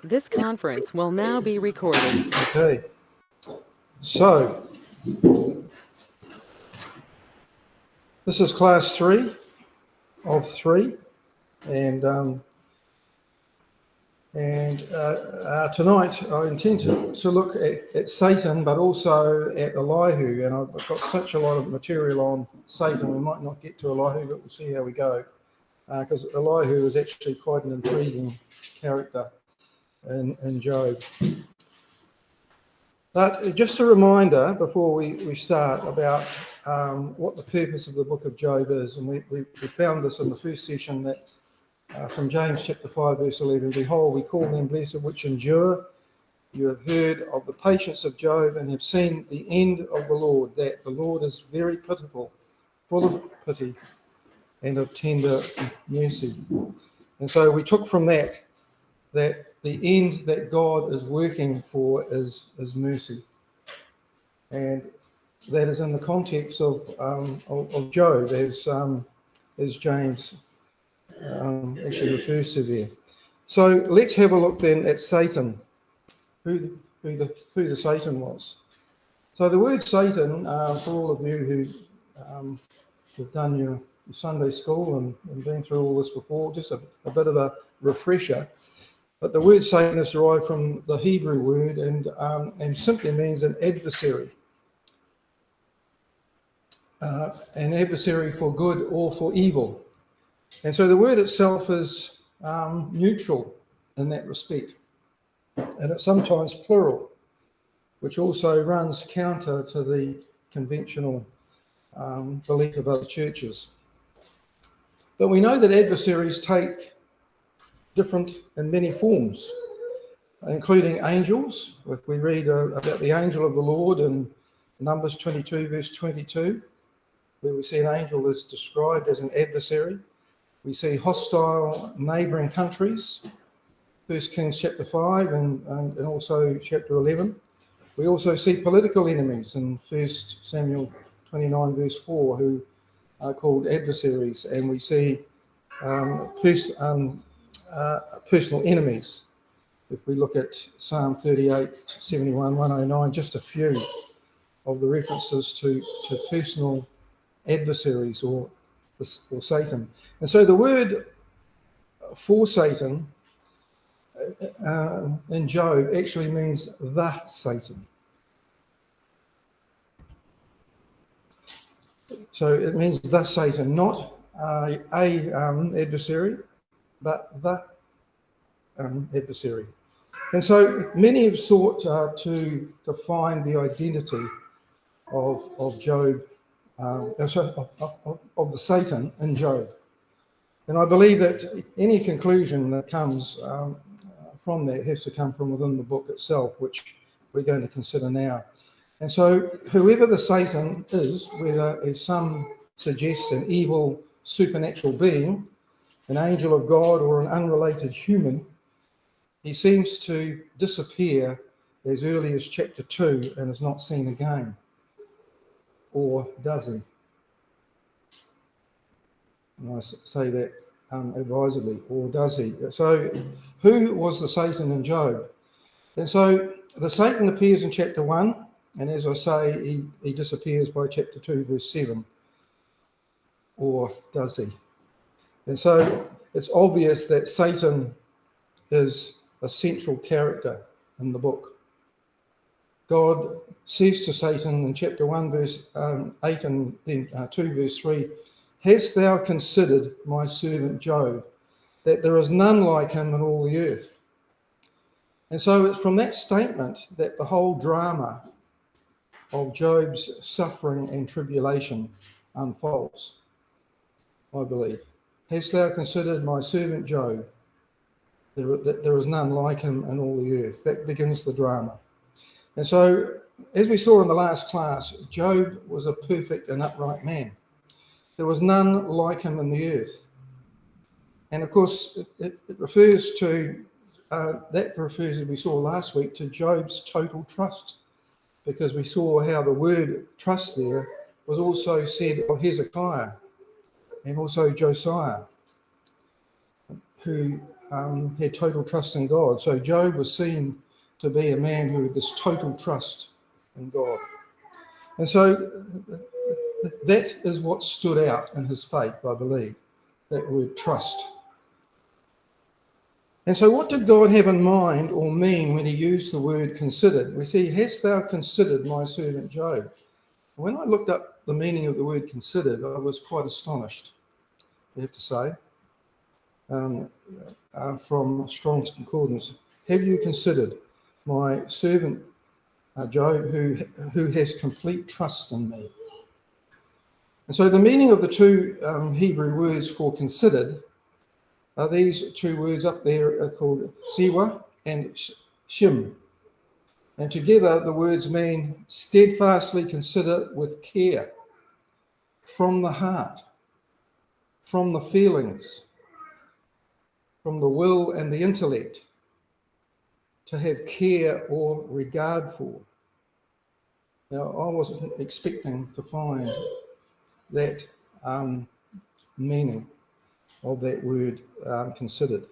This conference will now be recorded. Okay, so this is class 3 of 3, and tonight I intend to look at Satan, but also at Elihu, and I've got such a lot of material on Satan. We might not get to Elihu, but we'll see how we go, because Elihu is actually quite an intriguing character in Job. But just a reminder before we start about what the purpose of the book of Job is. And we found this in the first session, that from James chapter 5 verse 11, behold, we call them blessed which endure. You have heard of the patience of Job and have seen the end of the Lord, that the Lord is very pitiful, full of pity and of tender mercy. And so we took from that the end that God is working for is mercy. And that is in the context of Job, as James actually refers to there. So let's have a look then at Satan, who the Satan was. So the word Satan, for all of you who have done your Sunday school and been through all this before, just a bit of a refresher. But the word Satan is derived from the Hebrew word and simply means an adversary. An adversary for good or for evil. And so the word itself is neutral in that respect. And it's sometimes plural, which also runs counter to the conventional belief of other churches. But we know that adversaries take different and many forms, including angels. If we read about the angel of the Lord in Numbers 22, verse 22, where we see an angel is described as an adversary. We see hostile neighbouring countries, 1 Kings chapter 5 and also chapter 11. We also see political enemies in 1 Samuel 29 verse 4, who are called adversaries, and we see personal enemies. If we look at Psalm 38, 71, 109, just a few of the references to personal adversaries or Satan. And so the word for Satan in Job actually means the Satan. So it means the Satan, not a adversary, but the adversary. And so many have sought to define the identity of Job, of the Satan in Job. And I believe that any conclusion that comes from that has to come from within the book itself, which we're going to consider now. And so whoever the Satan is, whether, as some suggest, an evil supernatural being, an angel of God, or an unrelated human, he seems to disappear as early as chapter 2 and is not seen again. Or does he? And I say that advisedly, or does he? So who was the Satan in Job? And so the Satan appears in chapter 1, and as I say, he disappears by chapter 2, verse 7. Or does he? And so it's obvious that Satan is a central character in the book. God says to Satan in chapter 1, verse 8 and then 2, verse 3, hast thou considered my servant Job, that there is none like him in all the earth? And so it's from that statement that the whole drama of Job's suffering and tribulation unfolds, I believe. Hast thou considered my servant Job, that there is none like him in all the earth? That begins the drama. And so, as we saw in the last class, Job was a perfect and upright man. There was none like him in the earth. And of course, it refers to, as we saw last week, to Job's total trust, because we saw how the word trust there was also said of Hezekiah and also Josiah, who had total trust in God. So Job was seen to be a man who had this total trust in God. And so that is what stood out in his faith, I believe, that word trust. And so what did God have in mind or mean when he used the word considered? We see, hast thou considered my servant Job? When I looked up the meaning of the word considered, I was quite astonished, I have to say, from Strong's Concordance. Have you considered my servant Job, who has complete trust in me? And so the meaning of the two Hebrew words for considered are these two words up there are called siwa and shim. And together the words mean steadfastly consider with care, from the heart, from the feelings, from the will and the intellect, to have care or regard for. Now, I wasn't expecting to find that meaning of that word considered.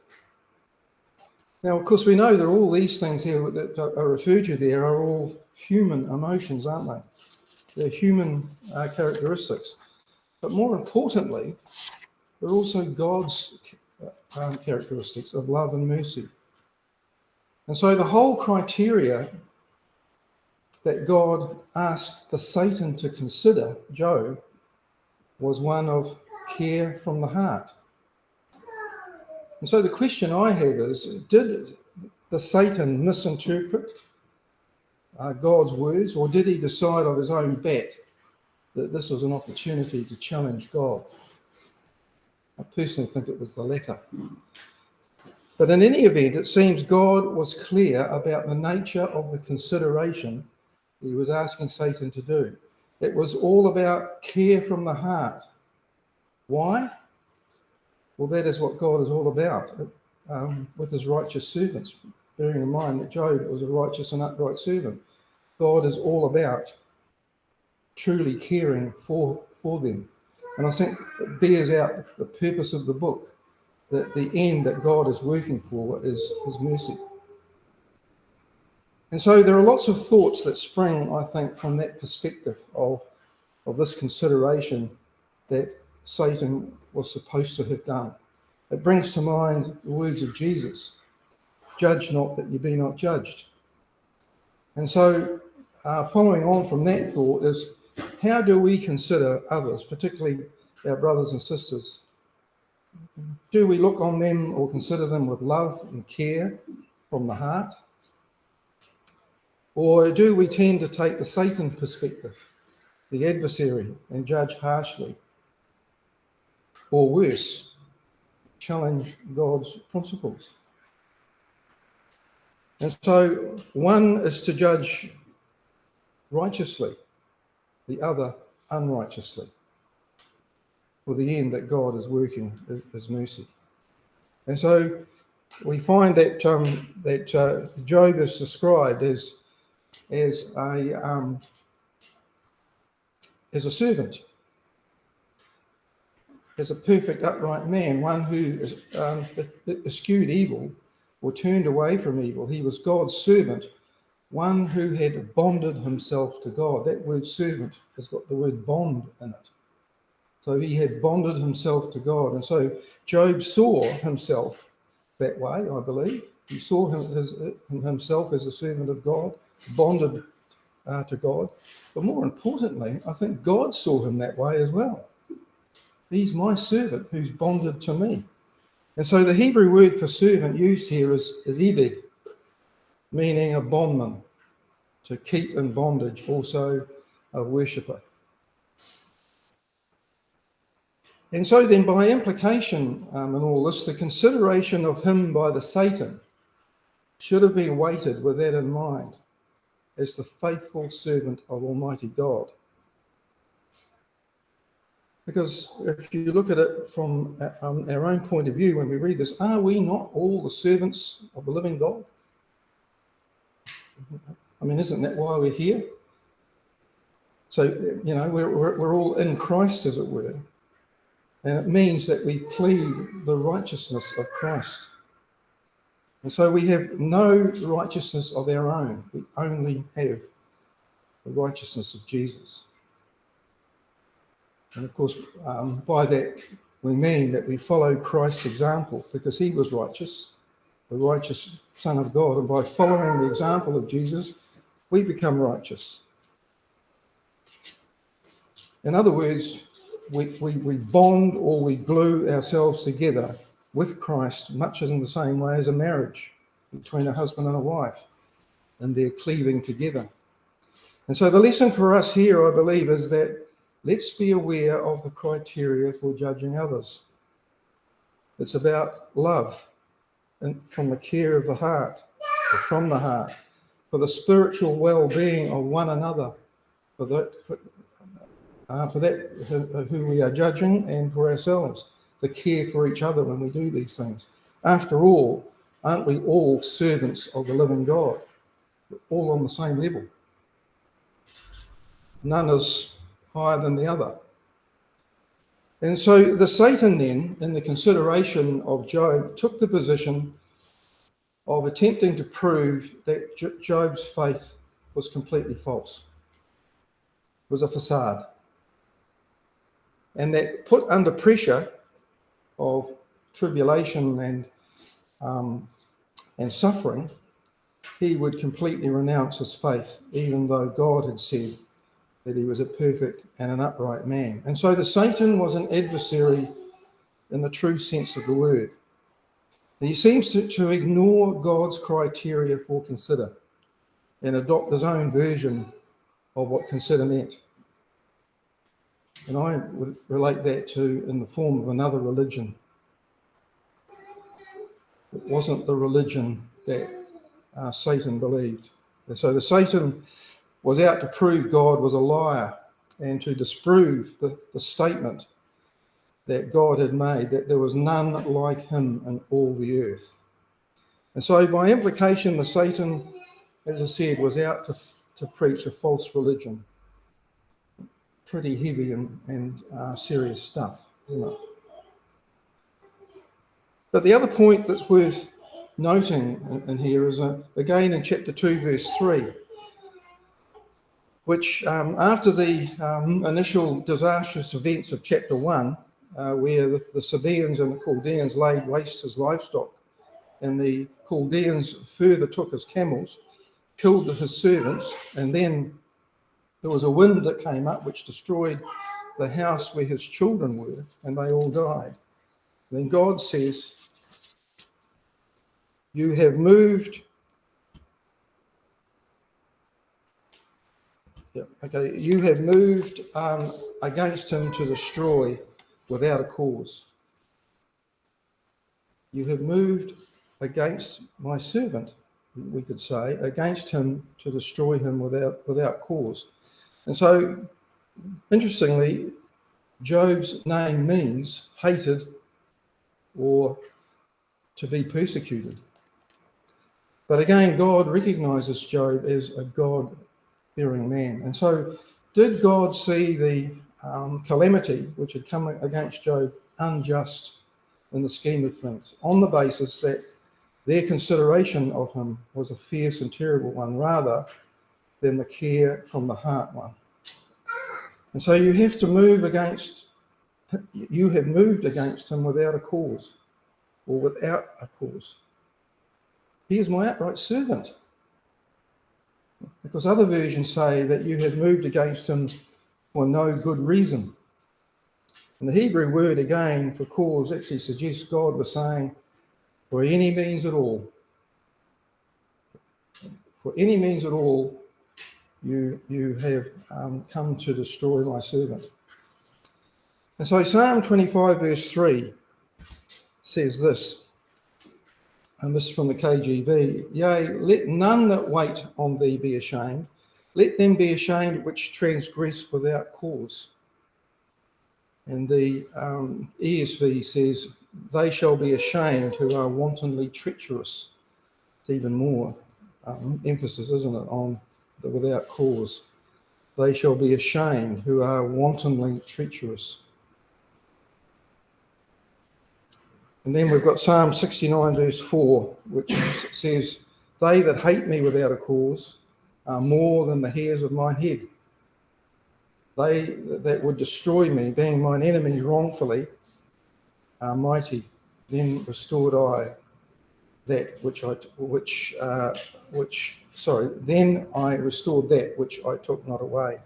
Now, of course, we know that all these things here that are referred to there are all human emotions, aren't they? They're human characteristics. But more importantly, they're also God's characteristics of love and mercy. And so the whole criteria that God asked for Satan to consider Job was one of care from the heart. And so the question I have is, did the Satan misinterpret God's words, or did he decide of his own bat that this was an opportunity to challenge God? I personally think it was the latter. But in any event, it seems God was clear about the nature of the consideration he was asking Satan to do. It was all about care from the heart. Why? Well, that is what God is all about with his righteous servants. Bearing in mind that Job was a righteous and upright servant. God is all about truly caring for them. And I think it bears out the purpose of the book, that the end that God is working for is his mercy. And so there are lots of thoughts that spring, I think, from that perspective of this consideration that Satan was supposed to have done. It brings to mind the words of Jesus, judge not that you be not judged. And so following on from that thought is, how do we consider others, particularly our brothers and sisters? Do we look on them or consider them with love and care from the heart? Or do we tend to take the Satan perspective, the adversary, and judge harshly? Or worse, challenge God's principles? And so one is to judge righteously, the other unrighteously, for the end that God is working his mercy. And so we find that Job is described as a servant, as a perfect upright man, one who eschewed evil or turned away from evil. He was God's servant, one who had bonded himself to God. That word servant has got the word bond in it. So he had bonded himself to God. And so Job saw himself that way, I believe. He saw himself as a servant of God, bonded to God. But more importantly, I think God saw him that way as well. He's my servant who's bonded to me. And so the Hebrew word for servant used here is ibid, meaning a bondman, to keep in bondage, also a worshipper. And so then by implication in all this, the consideration of him by the Satan should have been weighted with that in mind as the faithful servant of Almighty God. Because if you look at it from our own point of view, when we read this, are we not all the servants of the living God? I mean, isn't that why we're here? So, you know, we're all in Christ, as it were. And it means that we plead the righteousness of Christ. And so we have no righteousness of our own. We only have the righteousness of Jesus. And of course, by that we mean that we follow Christ's example, because he was righteous, the righteous Son of God, and by following the example of Jesus, we become righteous. In other words, we bond or we glue ourselves together with Christ, much as in the same way as a marriage between a husband and a wife, and they're cleaving together. And so the lesson for us here, I believe, is that let's be aware of the criteria for judging others. It's about love, and from the care of the heart, or from the heart, for the spiritual well-being of one another, for that who we are judging, and for ourselves, the care for each other when we do these things. After all, aren't we all servants of the living God? We're all on the same level. None is higher than the other. And so the Satan then, in the consideration of Job, took the position of attempting to prove that Job's faith was completely false. It was a facade. And that put under pressure of tribulation and suffering, he would completely renounce his faith, even though God had said that he was a perfect and an upright man. And so the Satan was an adversary in the true sense of the word. And he seems to ignore God's criteria for consider and adopt his own version of what consider meant. And I would relate that to in the form of another religion. It wasn't the religion that Satan believed. And so the Satan was out to prove God was a liar and to disprove the statement that God had made, that there was none like him in all the earth. And so by implication, the Satan, as I said, was out to preach a false religion. Pretty heavy and serious stuff, isn't it? But the other point that's worth noting in here is, again, in chapter 2, verse 3, which after the initial disastrous events of chapter 1, where the Sabaeans and the Chaldeans laid waste his livestock, and the Chaldeans further took his camels, killed his servants, and then there was a wind that came up which destroyed the house where his children were, and they all died. And then God says, you have moved against him to destroy without a cause. You have moved against my servant, we could say, against him to destroy him without cause. And so, interestingly, Job's name means hated or to be persecuted. But again, God recognizes Job as a God-fearing man. And so did God see the calamity which had come against Job unjust in the scheme of things, on the basis that their consideration of him was a fierce and terrible one, rather than the care from the heart one? And so you have moved against him without a cause, or without a cause. He is my upright servant. Because other versions say that you have moved against him for no good reason. And the Hebrew word again for cause actually suggests God was saying, for any means at all. For any means at all, you have come to destroy my servant. And so Psalm 25 verse 3 says this, and this is from the KJV, yea, let none that wait on thee be ashamed. Let them be ashamed which transgress without cause. And the ESV says, they shall be ashamed who are wantonly treacherous. It's even more emphasis, isn't it, on the without cause. They shall be ashamed who are wantonly treacherous. And then we've got Psalm 69 verse 4, which says, "They that hate me without a cause are more than the hairs of mine head. They that would destroy me, being mine enemies wrongfully, are mighty. Then restored I that then I restored that which I took not away."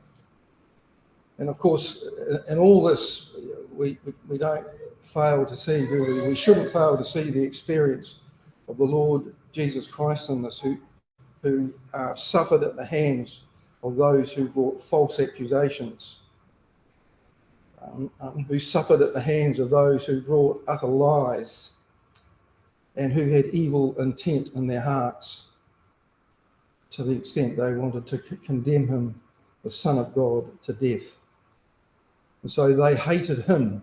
And of course, in all this, we don't fail to see, do we? We shouldn't fail to see the experience of the Lord Jesus Christ in this, who suffered at the hands of those who brought false accusations, who suffered at the hands of those who brought utter lies, and who had evil intent in their hearts, to the extent they wanted to condemn him, the Son of God, to death. And so they hated him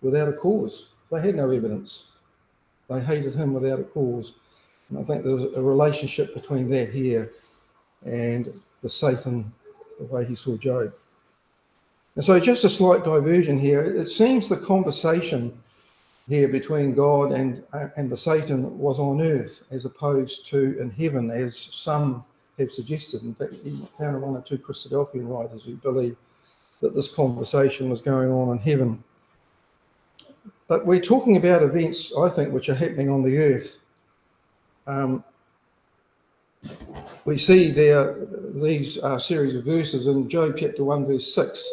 without a cause. They had no evidence. They hated him without a cause. And I think there's a relationship between that here and the Satan, the way he saw Job. And so just a slight diversion here. It seems the conversation here between God and the Satan was on earth as opposed to in heaven, as some have suggested. In fact, you found one or two Christadelphian writers who believe that this conversation was going on in heaven. But we're talking about events, I think, which are happening on the earth. We see there these series of verses in Job chapter 1 verse 6.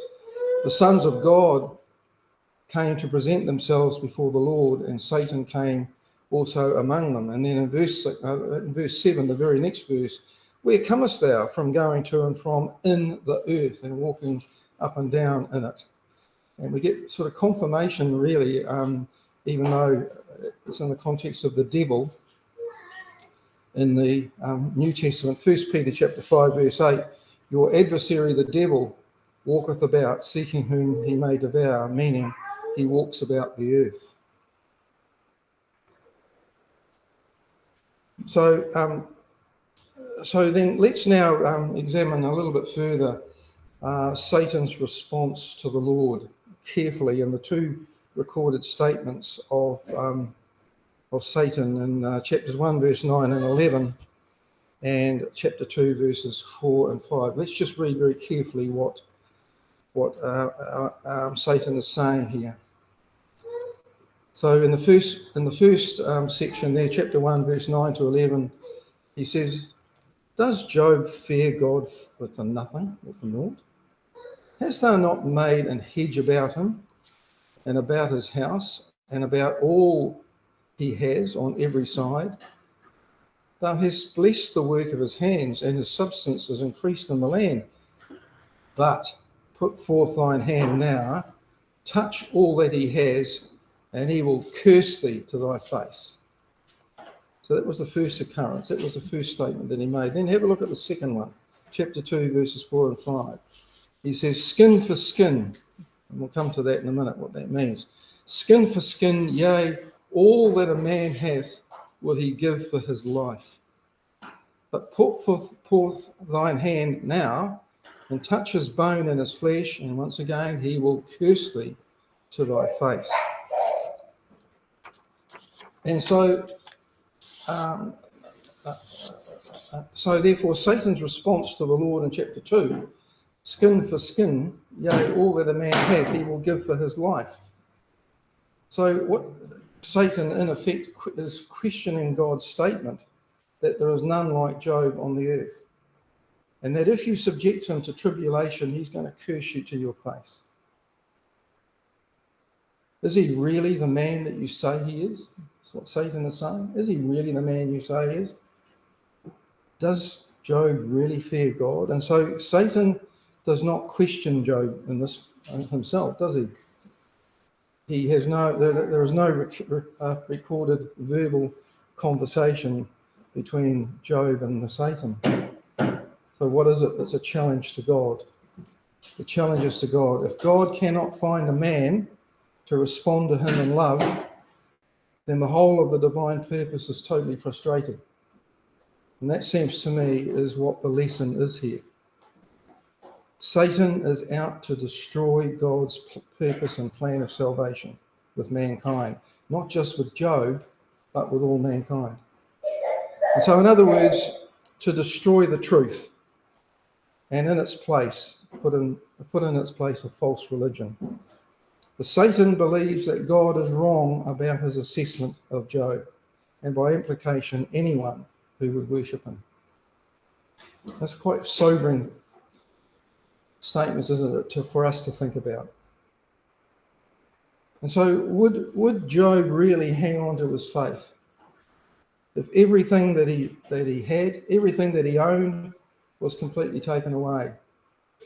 The sons of God came to present themselves before the Lord, and Satan came also among them. And then in verse 7, the very next verse, "Where comest thou from going to and from in the earth and walking up and down in it?" And we get sort of confirmation, really, even though it's in the context of the devil, in the New Testament. 1 Peter chapter 5 verse 8, "Your adversary the devil walketh about, seeking whom he may devour," meaning he walks about the earth. So then let's now examine a little bit further Satan's response to the Lord carefully in the two recorded statements of Satan in chapters 1 verse 9 and 11 and chapter 2 verses 4 and 5. Let's just read very carefully what Satan is saying here. So in the first section there, chapter 1 verse 9 to 11, he says, "Does Job fear God with the nothing, with the naught? Hast thou not made an hedge about him, and about his house, and about all he has on every side? Thou hast blessed the work of his hands, and his substance is increased in the land. But put forth thine hand now, touch all that he has, and he will curse thee to thy face." So that was the first occurrence. That was the first statement that he made. Then have a look at the second one, chapter 2, verses 4 and 5. He says, "Skin for skin," and we'll come to that in a minute, what that means. "Skin for skin, yea, all that a man hath will he give for his life. But put forth thine hand now, and touch his bone and his flesh, and once again he will curse thee to thy face." And so therefore Satan's response to the Lord in chapter 2, "Skin for skin, yea, all that a man hath he will give for his life." So what Satan in effect is questioning God's statement that there is none like Job on the earth, and that if you subject him to tribulation, he's going to curse you to your face. Is he really the man that you say he is? That's what Satan is saying. Is he really the man you say he is? Does Job really fear God? And so Satan does not question Job in this himself, does he? He has there is no recorded verbal conversation between Job and the Satan. So what is it? It's a challenge to God. The challenge is to God. If God cannot find a man to respond to him in love, then the whole of the divine purpose is totally frustrated. And that seems to me is what the lesson is here. Satan is out to destroy God's purpose and plan of salvation with mankind. not just with Job, but with all mankind. And so, in other words, to destroy the truth, and in its place, put in its place a false religion. The Satan believes that God is wrong about his assessment of Job, and by implication, anyone who would worship him. That's quite sobering statements, isn't it, for us to think about. And so would Job really hang on to his faith? If everything that he had, everything that he owned was completely taken away.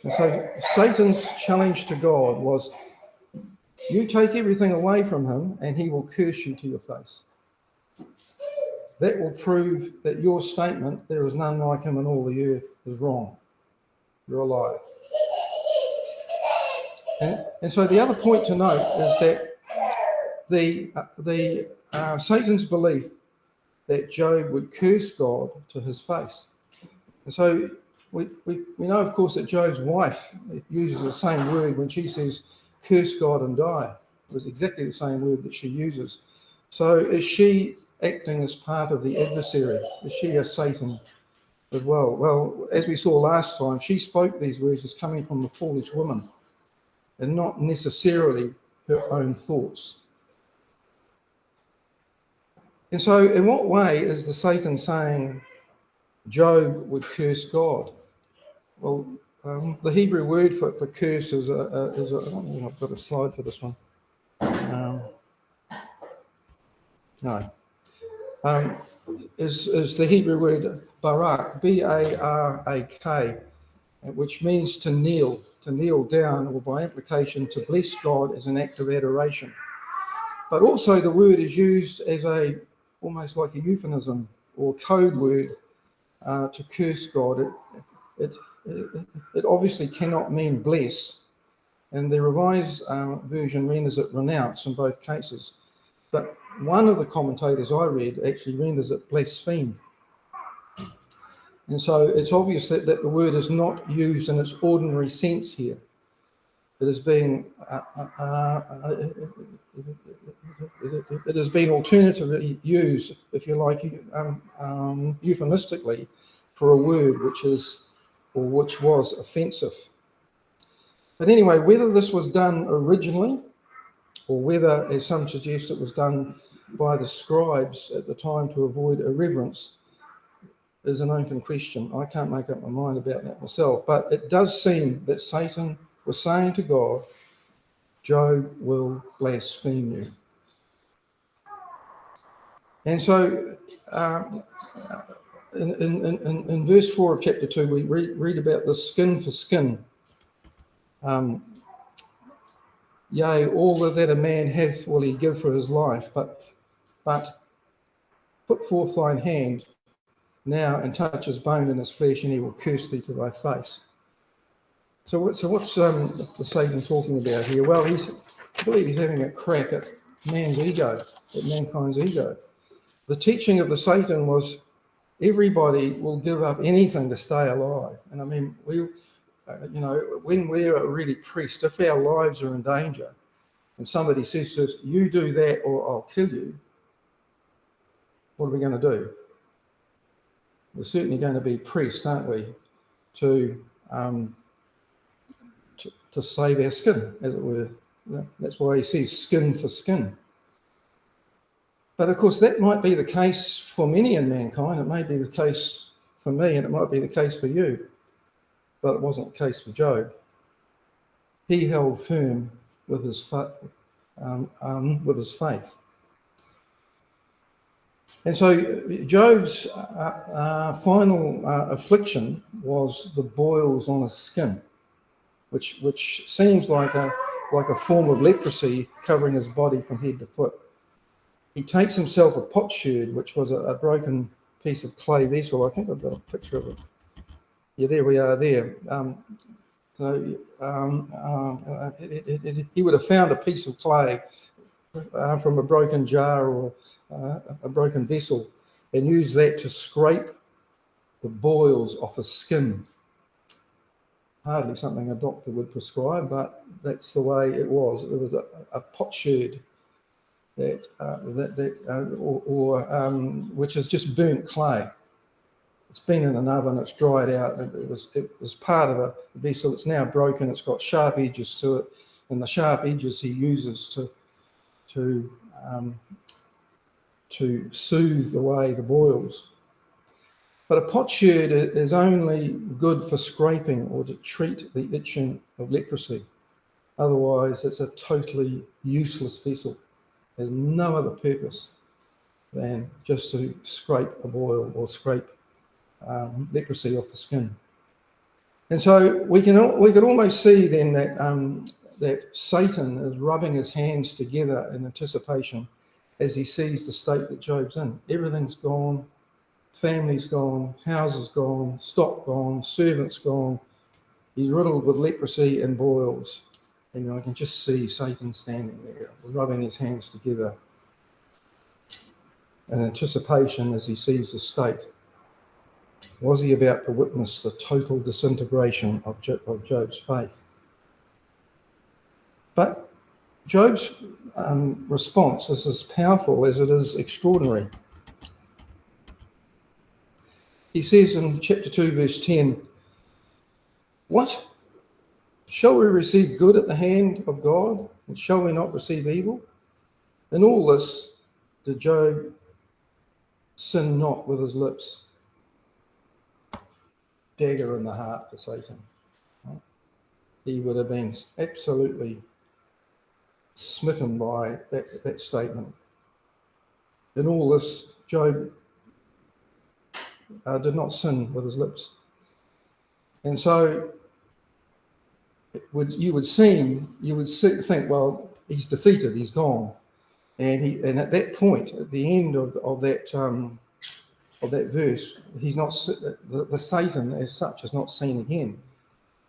And so Satan's challenge to God was, you take everything away from him and he will curse you to your face. That will prove that your statement, there is none like him in all the earth, is wrong. You're a liar. And so the other point to note is that Satan's belief that Job would curse God to his face. And so we know, of course, that Job's wife uses the same word when she says, curse God and die. It was exactly the same word that she uses. So is she acting as part of the adversary? Is she a Satan as well? Well, as we saw last time, she spoke these words as coming from a foolish woman and not necessarily her own thoughts. And so in what way is the Satan saying Job would curse God? Well, the Hebrew word for curse is I've got a slide for this one. Is the Hebrew word barak, B-A-R-A-K, which means to kneel down, or by implication to bless God as an act of adoration. But also the word is used as almost like a euphemism or code word to curse God. It obviously cannot mean bless, and the Revised Version renders it renounce in both cases. But one of the commentators I read actually renders it blaspheme. And so it's obvious that the word is not used in its ordinary sense here. It is being alternatively used, if you like, euphemistically, for a word which was offensive. But anyway, whether this was done originally, or whether, as some suggest, it was done by the scribes at the time to avoid irreverence, is an open question. I can't make up my mind about that myself, but it does seem that Satan was saying to God, Job will blaspheme you. And so in verse 4 of chapter 2, we read about the skin for skin. Yea, all that a man hath will he give for his life, but put forth thine hand now and touch his bone and his flesh, and he will curse thee to thy face. So what's the Satan talking about here? Well, I believe he's having a crack at man's ego, at mankind's ego. The teaching of the Satan was everybody will give up anything to stay alive. And I mean, when we're really pressed, if our lives are in danger, and somebody says to us, you do that or I'll kill you, what are we going to do? We're certainly going to be pressed, aren't we, to save our skin, as it were. That's why he says skin for skin. But of course, that might be the case for many in mankind. It may be the case for me, and it might be the case for you. But it wasn't the case for Job. He held firm with his faith. And so Job's final affliction was the boils on his skin, which seems like a form of leprosy covering his body from head to foot. He takes himself a potsherd, which was a broken piece of clay vessel. I think I've got a picture of it. Yeah, there we are there. He would have found a piece of clay from a broken jar or a broken vessel and used that to scrape the boils off his skin. Hardly something a doctor would prescribe, but that's the way it was. It was a potsherd. which is just burnt clay. It's been in an oven, it's dried out, and it was part of a vessel. It's now broken, it's got sharp edges to it, and the sharp edges he uses to soothe away the boils. But a potsherd is only good for scraping or to treat the itching of leprosy. Otherwise, it's a totally useless vessel. There's no other purpose than just to scrape a boil or scrape leprosy off the skin. And so we can almost see then that Satan is rubbing his hands together in anticipation as he sees the state that Job's in. Everything's gone, family's gone, houses gone, stock gone, servants gone. He's riddled with leprosy and boils. And I can just see Satan standing there, rubbing his hands together in anticipation as he sees the state. Was he about to witness the total disintegration of Job's faith? But Job's response is as powerful as it is extraordinary. He says in chapter 2, verse 10, "What? Shall we receive good at the hand of God, and shall we not receive evil? In all this, did Job sin not with his lips?" Dagger in the heart for Satan. He would have been absolutely smitten by that statement. In all this, Job did not sin with his lips. And so you would think, well, he's defeated, he's gone. And at that point, at the end of that verse, he's not the Satan as such is not seen again,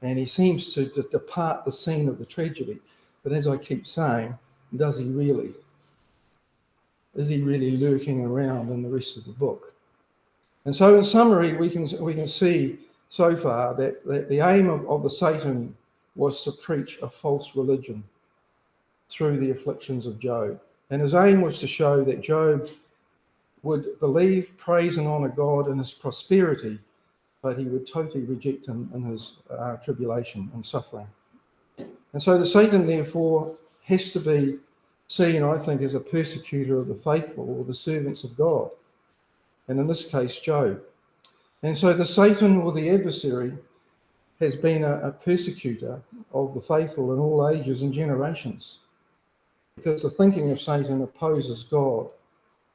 and he seems to depart the scene of the tragedy. But as I keep saying, does he really? Is he really lurking around in the rest of the book? And so, in summary, we can see so far that the aim of the Satan was to preach a false religion through the afflictions of Job, and his aim was to show that Job would believe, praise and honour God in his prosperity, but he would totally reject him in his tribulation and suffering. And so the Satan, therefore, has to be seen, I think, as a persecutor of the faithful or the servants of God, and in this case, Job. And so the Satan, or the adversary, has been a persecutor of the faithful in all ages and generations, because the thinking of Satan opposes God,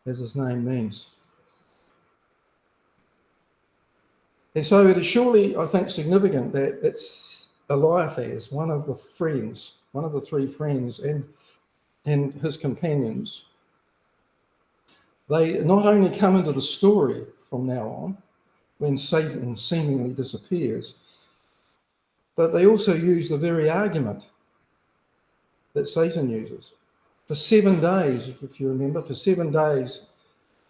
as his name means. And so it is surely, I think, significant that it's Elihu, one of the three friends, and his companions. They not only come into the story from now on, when Satan seemingly disappears, but they also use the very argument that Satan uses. For 7 days, if you remember, for 7 days,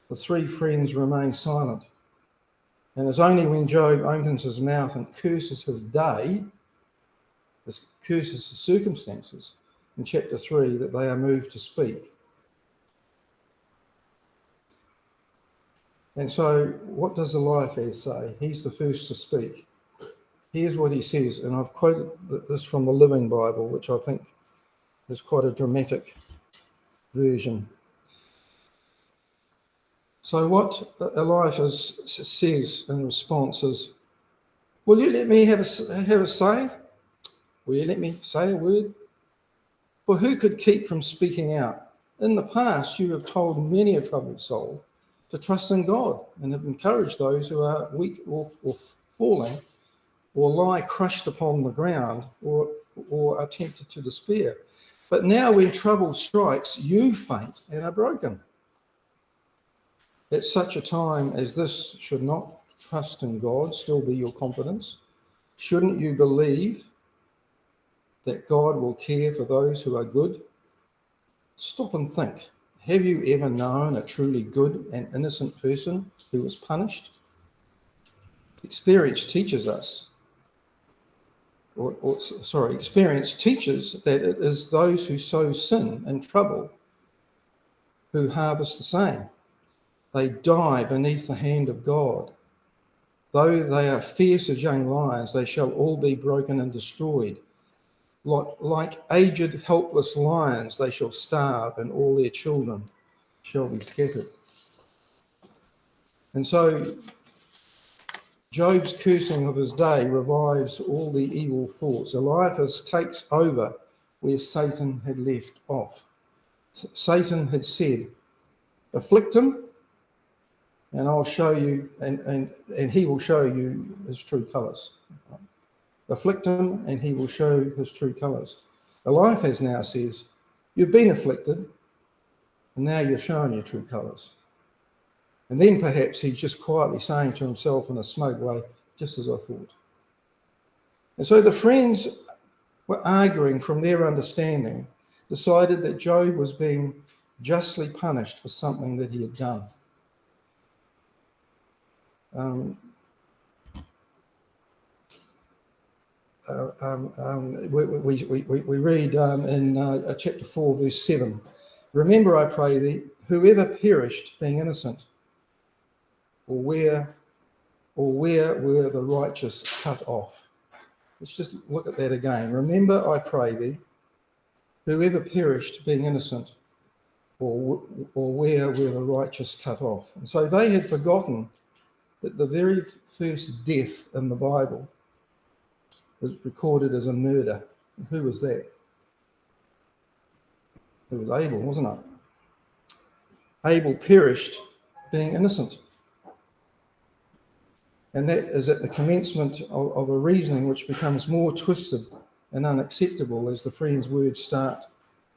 the three friends remain silent. And it's only when Job opens his mouth and curses his day, curses the circumstances in chapter 3, that they are moved to speak. And so what does Eliphaz say? He's the first to speak. Here's what he says, and I've quoted this from the Living Bible, which I think is quite a dramatic version. So what Eliphaz says in response is, "Will you let me have a say? Will you let me say a word? For who could keep from speaking out? In the past, you have told many a troubled soul to trust in God, and have encouraged those who are weak or falling, or lie crushed upon the ground, or are tempted to despair. But now when trouble strikes, you faint and are broken. At such a time as this, should not trust in God still be your confidence? Shouldn't you believe that God will care for those who are good? Stop and think. Have you ever known a truly good and innocent person who was punished? Experience teaches experience teaches that it is those who sow sin and trouble who harvest the same. They die beneath the hand of God. Though they are fierce as young lions, they shall all be broken and destroyed. Like aged, helpless lions, they shall starve, and all their children shall be scattered. And so Job's cursing of his day revives all the evil thoughts. Elihu takes over where Satan had left off. Satan had said, afflict him, and I'll show you, and he will show you his true colours. Afflict him, and he will show his true colours. Eliphaz now says, you've been afflicted, and now you're showing your true colours. And then perhaps he's just quietly saying to himself in a smug way, just as I thought. And so the friends were arguing from their understanding, decided that Job was being justly punished for something that he had done. We read in chapter 4, verse 7, remember, I pray thee, whoever perished being innocent, or where were the righteous cut off? Let's just look at that again. Remember, I pray thee, whoever perished being innocent, or where were the righteous cut off? And so they had forgotten that the very first death in the Bible was recorded as a murder. And who was that? It was Abel, wasn't it? Abel perished being innocent. And that is at the commencement of a reasoning which becomes more twisted and unacceptable as the friends' words start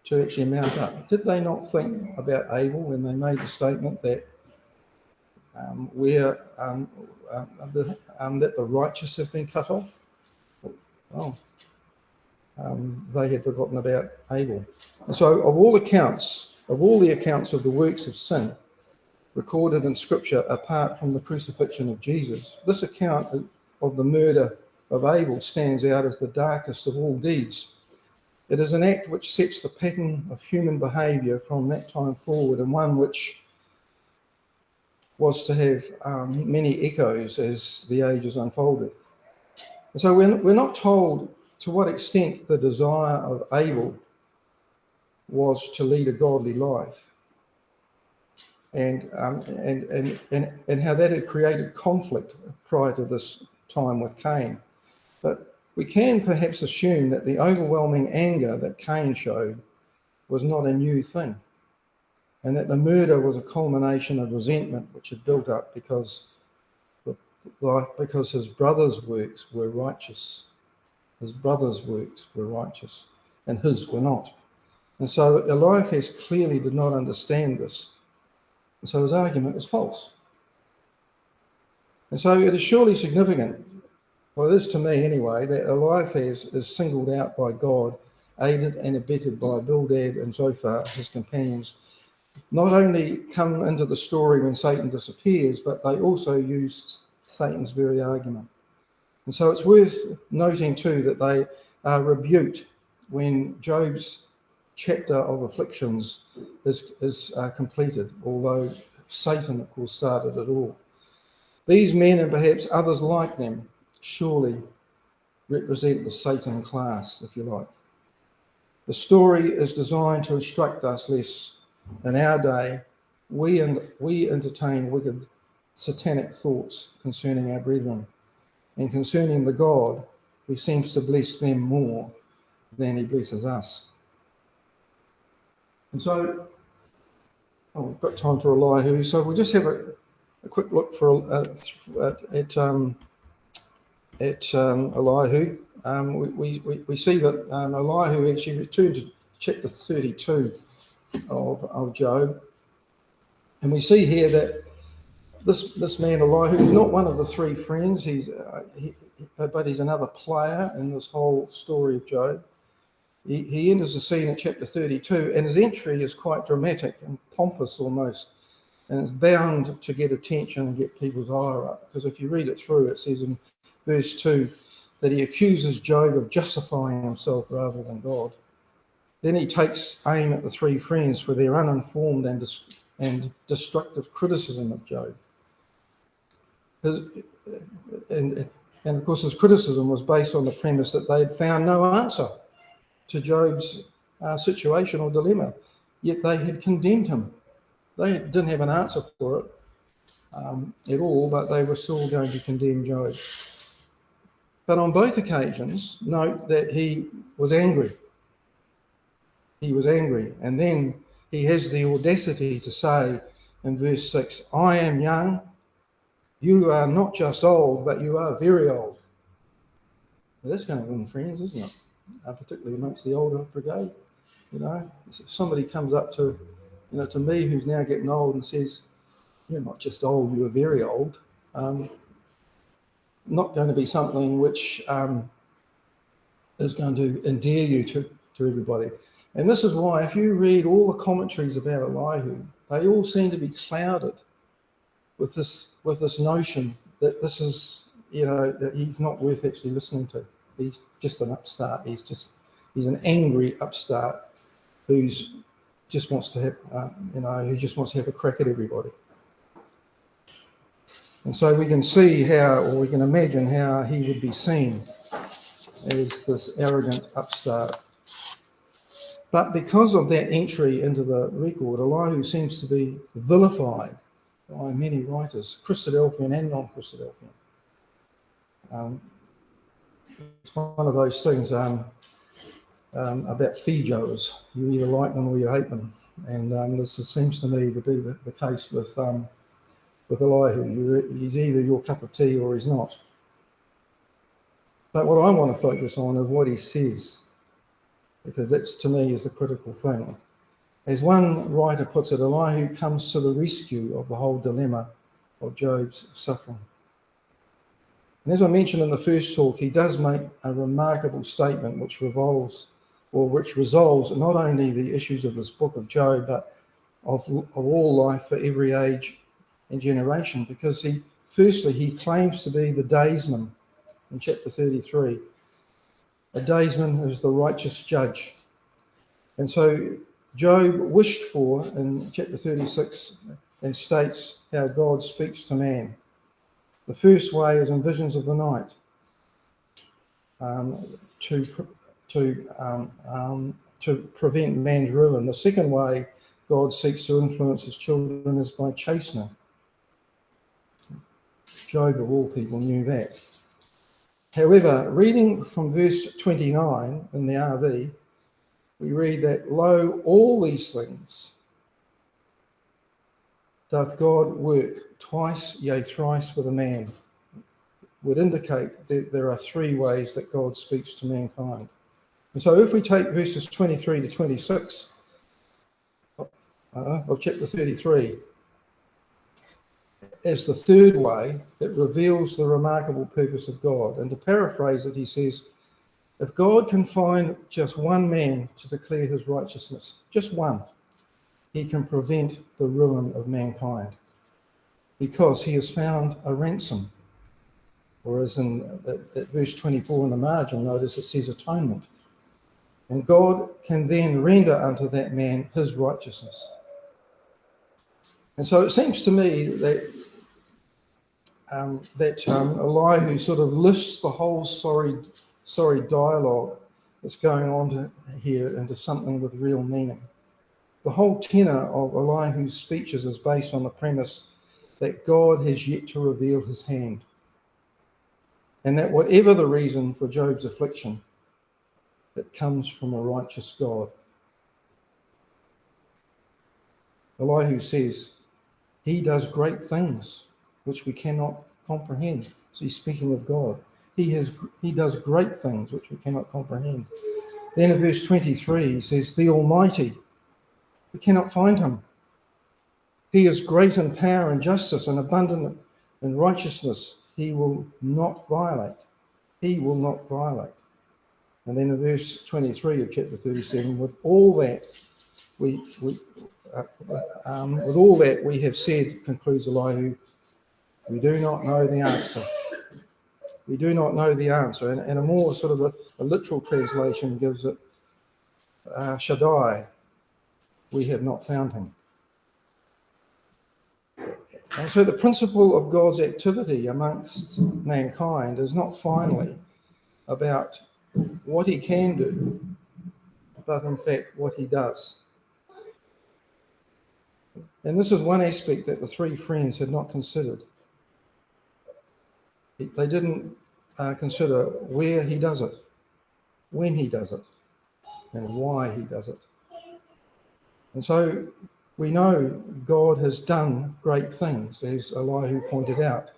to actually mount up. Did they not think about Abel when they made the statement that that the righteous have been cut off? Well, they had forgotten about Abel. And so of all the accounts of the works of sin recorded in Scripture apart from the crucifixion of Jesus, this account of the murder of Abel stands out as the darkest of all deeds. It is an act which sets the pattern of human behaviour from that time forward, and one which was to have many echoes as the ages unfolded. And so we're not told to what extent the desire of Abel was to lead a godly life, and how that had created conflict prior to this time with Cain. But we can perhaps assume that the overwhelming anger that Cain showed was not a new thing, and that the murder was a culmination of resentment which had built up because his brother's works were righteous. His brother's works were righteous, and his were not. And so Eliphaz clearly did not understand this. And so his argument is false. And so it is surely significant, well, it is to me anyway, that Eliphaz is singled out by God, aided and abetted by Bildad and Zophar, his companions. Not only come into the story when Satan disappears, but they also used Satan's very argument. And so it's worth noting too that they are rebuked when Job's chapter of afflictions is completed, although Satan, of course, started it all. These men, and perhaps others like them, surely represent the Satan class, if you like. The story is designed to instruct us lest in our day we entertain wicked satanic thoughts concerning our brethren, and concerning the God who seems to bless them more than he blesses us. And so, we've got time for Elihu, so we'll just have a quick look at Elihu. We see that Elihu actually returned to chapter 32 of Job, and we see here that this man Elihu is not one of the three friends. But he's another player in this whole story of Job. He enters the scene at chapter 32, and his entry is quite dramatic and pompous almost, and it's bound to get attention and get people's ire up, because if you read it through, it says in verse 2 that he accuses Job of justifying himself rather than God. Then he takes aim at the three friends for their uninformed and destructive criticism of Job. And of course, his criticism was based on the premise that they'd found no answer to Job's situation or dilemma, yet they had condemned him. They didn't have an answer for it at all, but they were still going to condemn Job. But on both occasions, note that he was angry. He was angry. And then he has the audacity to say in verse 6, I am young, you are not just old, but you are very old. Now, that's going to win friends, isn't it? Particularly amongst the older brigade. You know, if somebody comes up to, to me who's now getting old and says, you're not just old, you're very old. Not going to be something which is going to endear you to everybody. And this is why, if you read all the commentaries about Elihu, they all seem to be clouded with this notion that this is, that he's not worth actually listening to. He's just an upstart. He's an angry upstart who just wants to have, who just wants to have a crack at everybody. And so we can see how, or we can imagine how he would be seen as this arrogant upstart. But because of that entry into the record, Elihu seems to be vilified by many writers, Christadelphian and non-Christadelphian. It's one of those things about feejoes. You either like them or you hate them. And this seems to me to be the case with Elihu. He's either your cup of tea or he's not. But what I want to focus on is what he says, because that, to me, is the critical thing. As one writer puts it, Elihu comes to the rescue of the whole dilemma of Job's suffering. And as I mentioned in the first talk, he does make a remarkable statement which resolves not only the issues of this book of Job, but of all life for every age and generation, because he claims to be the daysman in chapter 33. A daysman is the righteous judge. And so Job wished for, in chapter 36, and states how God speaks to man. The first way is in visions of the night, to prevent man's ruin. The second way God seeks to influence his children is by chastening. Job, of all people, knew that. However, reading from verse 29 in the RV, we read that, lo, all these things doth God work twice, yea, thrice for the man, would indicate that there are three ways that God speaks to mankind. And so if we take verses 23 to 26 of chapter 33, as the third way, it reveals the remarkable purpose of God. And to paraphrase it, he says, if God can find just one man to declare his righteousness, just one, he can prevent the ruin of mankind, because he has found a ransom. Or as in that verse 24 in the margin, notice it says atonement. And God can then render unto that man his righteousness. And so it seems to me that Elihu sort of lifts the whole sorry dialogue that's going on here into something with real meaning. The whole tenor of Elihu's speeches is based on the premise that God has yet to reveal his hand, and that whatever the reason for Job's affliction, it comes from a righteous God. Elihu says, he does great things which we cannot comprehend. So he's speaking of God. He does great things which we cannot comprehend. Then in verse 23, he says, the Almighty, we cannot find him. He is great in power and justice and abundant in righteousness. He will not violate. He will not violate. And then in verse 23 of chapter 37, with all that we have said, concludes Elihu, we do not know the answer. We do not know the answer. And a more sort of a literal translation gives it, Shaddai, we have not found him. And so the principle of God's activity amongst mankind is not finally about what he can do, but in fact what he does. And this is one aspect that the three friends had not considered. They didn't consider where he does it, when he does it, and why he does it. And so we know God has done great things, as Elihu pointed out,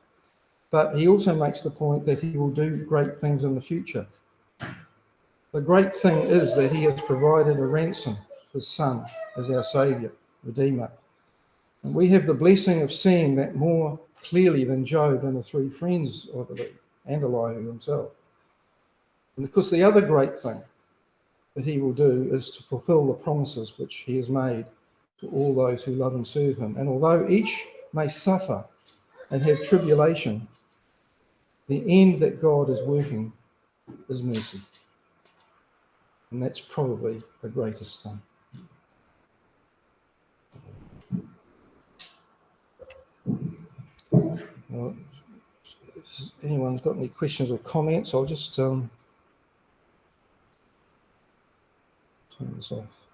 but he also makes the point that he will do great things in the future. The great thing is that he has provided a ransom, his son, as our Saviour, Redeemer. And we have the blessing of seeing that more clearly than Job and the three friends, I believe, and Elihu himself. And of course, the other great thing that he will do is to fulfill the promises which he has made to all those who love and serve him. And although each may suffer and have tribulation, the end that God is working is mercy. And that's probably the greatest thing. Well, if anyone's got any questions or comments, I'll just turn this off.